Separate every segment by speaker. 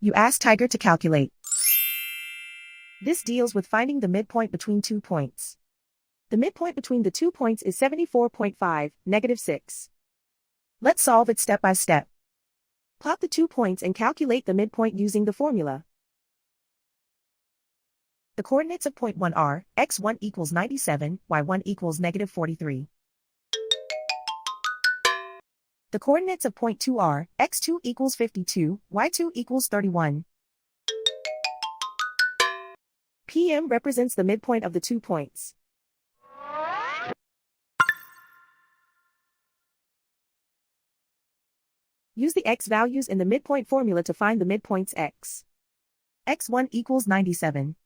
Speaker 1: You ask Tiger to calculate. This deals with finding the midpoint between 2 points. The midpoint between the 2 points is 74.5, -6. Let's solve it step by step. Plot the 2 points and calculate the midpoint using the formula. The coordinates of point 1 are, x1 equals 97, y1 equals -43. The coordinates of point 2 are, x2 equals 52, y2 equals 31. PM represents the midpoint of the 2 points. Use the x values in the midpoint formula to find the midpoints x. x1 equals 97.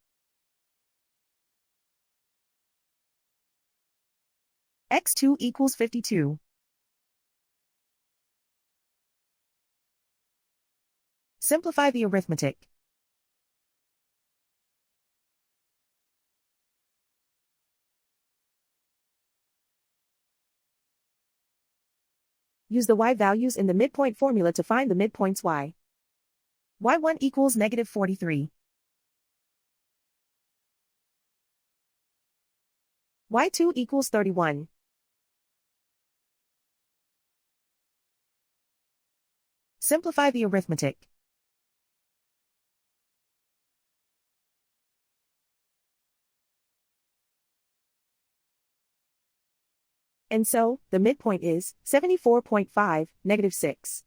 Speaker 1: x2 equals 52. Simplify the arithmetic. Use the y values in the midpoint formula to find the midpoints y. y1 equals -43. y2 equals 31. Simplify the arithmetic. And so, the midpoint is 74.5, -6.